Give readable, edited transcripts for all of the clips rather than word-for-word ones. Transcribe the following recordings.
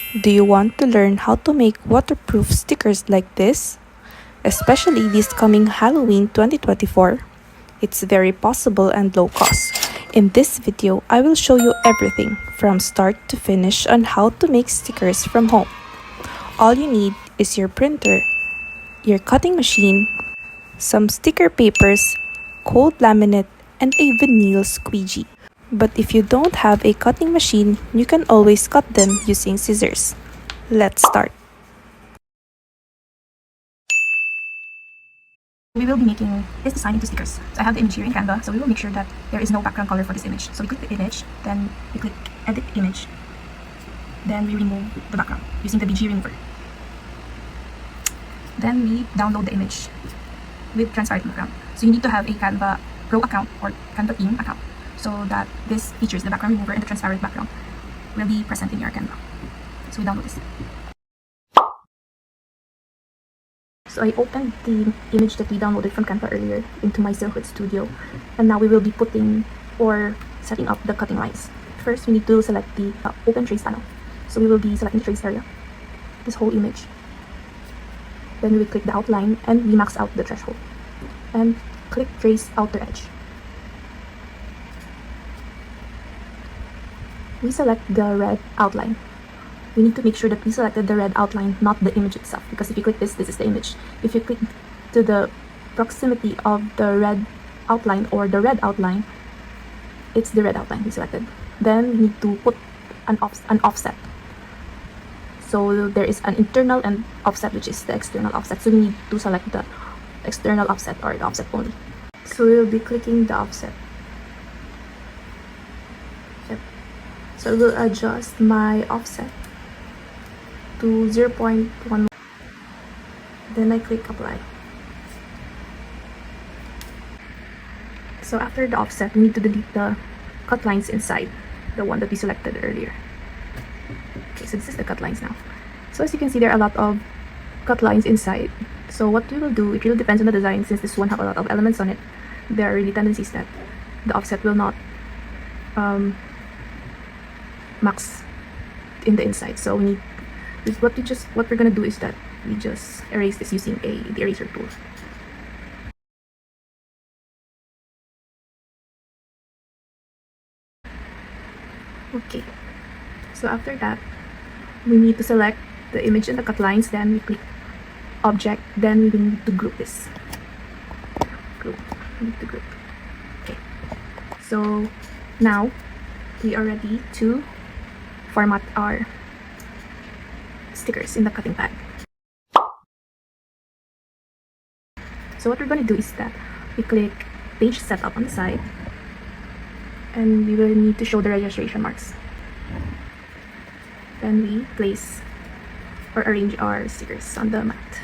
Do you want to learn how to make waterproof stickers like this? Especially this coming Halloween 2024? It's very possible and low cost. In this video, I will show you everything from start to finish on how to make stickers from home. All you need is your printer, your cutting machine, some sticker papers, cold laminate, and a vinyl squeegee. But if you don't have a cutting machine, you can always cut them using scissors. Let's start. We will be making this design into stickers. So I have the image here in Canva, so we will make sure that there is no background color for this image. So we click the image, then we click edit image, then we remove the background using the BG remover. Then we download the image with transparent background. So you need to have a Canva Pro account or Canva Team account so that this features, the background remover and the transparent background, will be present in your Canva. So we download this. So I opened the image that we downloaded from Canva earlier into my Silhouette Studio, and now we will be putting or setting up the cutting lines. First, we need to select the open trace panel. So we will be selecting the trace area, this whole image. Then we will click the outline and we max out the threshold. And click trace outer edge. We select the red outline. We need to make sure that we selected the red outline, not the image itself, because if you click this, this is the image. If you click to the proximity of the red outline or the red outline, it's the red outline we selected. Then we need to put an offset. So there is an internal and offset, which is the external offset. So we need to select the external offset or the offset only. So we'll be clicking the offset. Yep. So I will adjust my offset to 0.1. Then I click apply. So after the offset, we need to delete the cut lines inside, the one that we selected earlier. Okay, so this is the cut lines now. So as you can see, there are a lot of cut lines inside. So what we will do, it really depends on the design. Since this one have a lot of elements on it, there are really tendencies that the offset will not max in the inside. So we need what we're gonna do is that we just erase this using the eraser tool. Okay, so after that, we need to select the image and the cut lines. Then we click object. Then we will need to group this. We need to group. Okay, so now we are ready to format our stickers in the cutting pad. So what we're going to do is that we click page setup on the side, and we will need to show the registration marks. Then we place or arrange our stickers on the mat.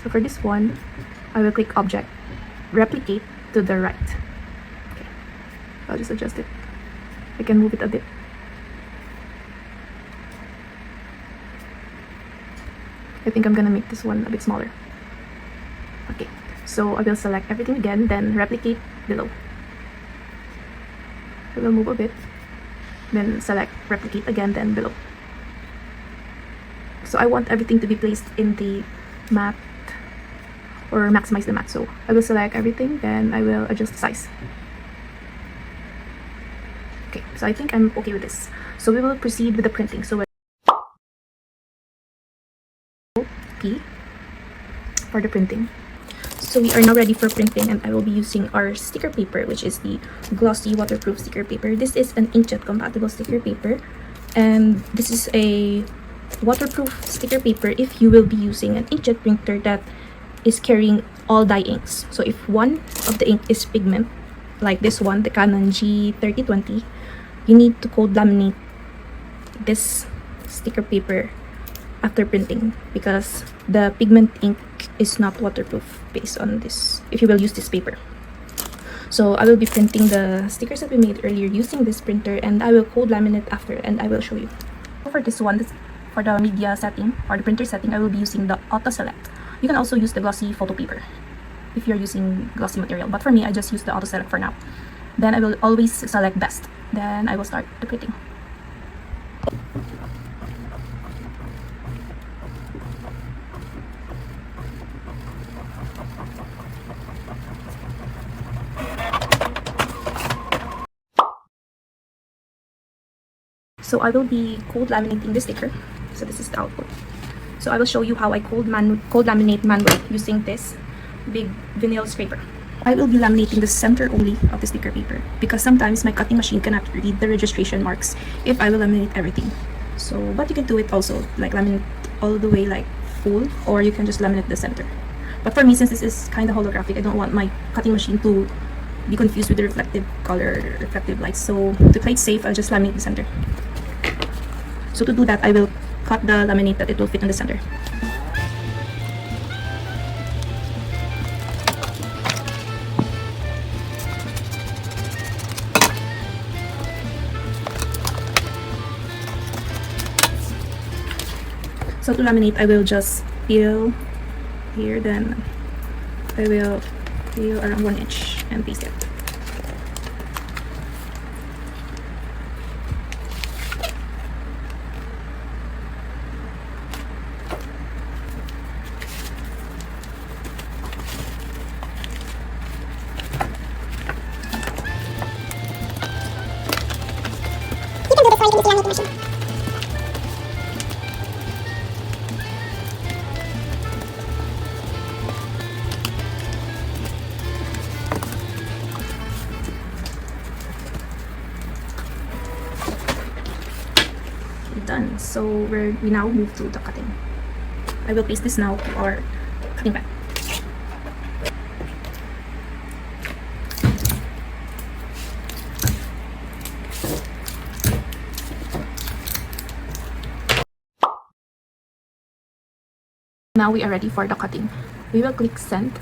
So for this one, I will click object, replicate to the right. Okay, I'll just adjust it. I can move it a bit. I think I'm gonna make this one a bit smaller. Okay, so I will select everything again, then replicate below. I will move a bit, then select replicate again, then below. So I want everything to be placed in the mat or maximize the mat. So I will select everything, then I will adjust the size. Okay, so I think I'm okay with this. So we will proceed with the printing. So P for the printing. So we are now ready for printing, and I will be using our sticker paper, which is the glossy waterproof sticker paper. This is an inkjet compatible sticker paper, and this is a waterproof sticker paper if you will be using an inkjet printer that is carrying all dye inks. So if one of the ink is pigment, like this one, the Canon G3020, you need to cold laminate this sticker paper after printing, because the pigment ink is not waterproof based on this if you will use this paper. So I will be printing the stickers that we made earlier using this printer, and I will cold laminate after, and I will show you. For this one, for the media setting or the printer setting, I will be using the auto select. You can also use the glossy photo paper if you're using glossy material, but for me, I just use the auto select for now. Then I will always select best. Then I will start the printing. So I will be cold laminating the sticker. So this is the output. So I will show you how I cold laminate manually using this big vinyl scraper. I will be laminating the center only of the sticker paper because sometimes my cutting machine cannot read the registration marks if I will laminate everything. So, but you can do it also, like laminate all the way like full, or you can just laminate the center. But for me, since this is kind of holographic, I don't want my cutting machine to be confused with the reflective color, reflective lights. So to play it safe, I'll just laminate the center. So to do that, I will cut the laminate that it will fit in the center. So to laminate, I will just peel here, then I will peel around 1 inch and paste it. Done. So we now move to the cutting. I will paste this now to our cutting pad. Now we are ready for the cutting. We will click send.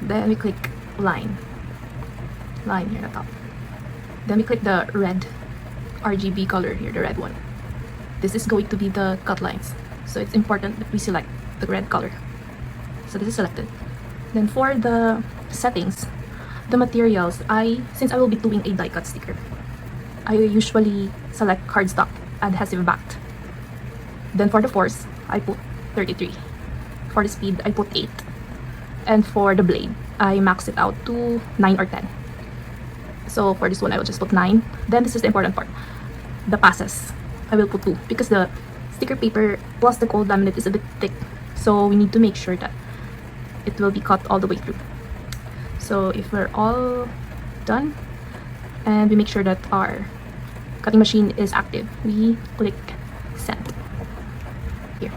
Then we click line here at the top. Then we click the red RGB color here, the red one. This is going to be the cut lines, so it's important that we select the red color. So this is selected. Then for the settings, the materials, since I will be doing a die cut sticker, I usually select cardstock adhesive backed. Then for the force, I put 33. For the speed, I put 8. And for the blade, I max it out to 9 or 10. So for this one, I will just put 9. Then this is the important part. The passes, I will put 2 because the sticker paper plus the cold laminate is a bit thick. So we need to make sure that it will be cut all the way through. So if we're all done and we make sure that our cutting machine is active, we click send here.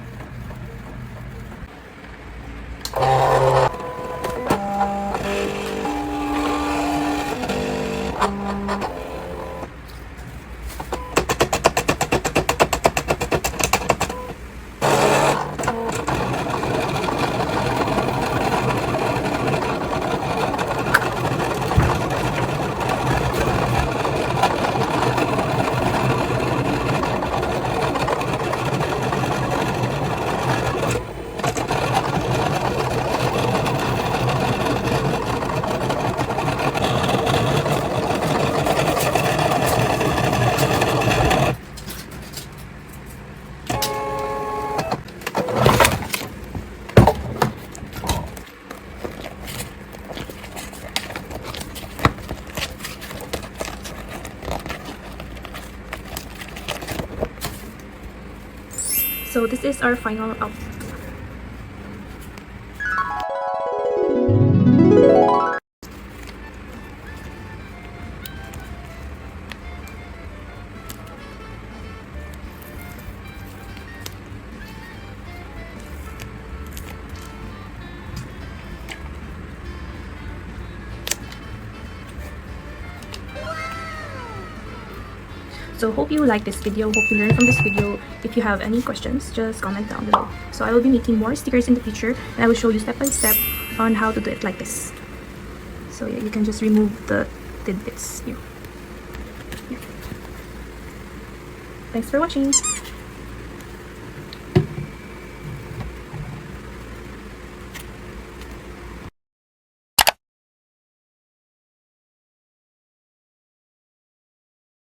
So this is our final output. So hope you like this video, hope you learned from this video. If you have any questions, just comment down below. So I will be making more stickers in the future, and I will show you step by step on how to do it like this. So yeah, you can just remove the tidbits here. Thanks for watching.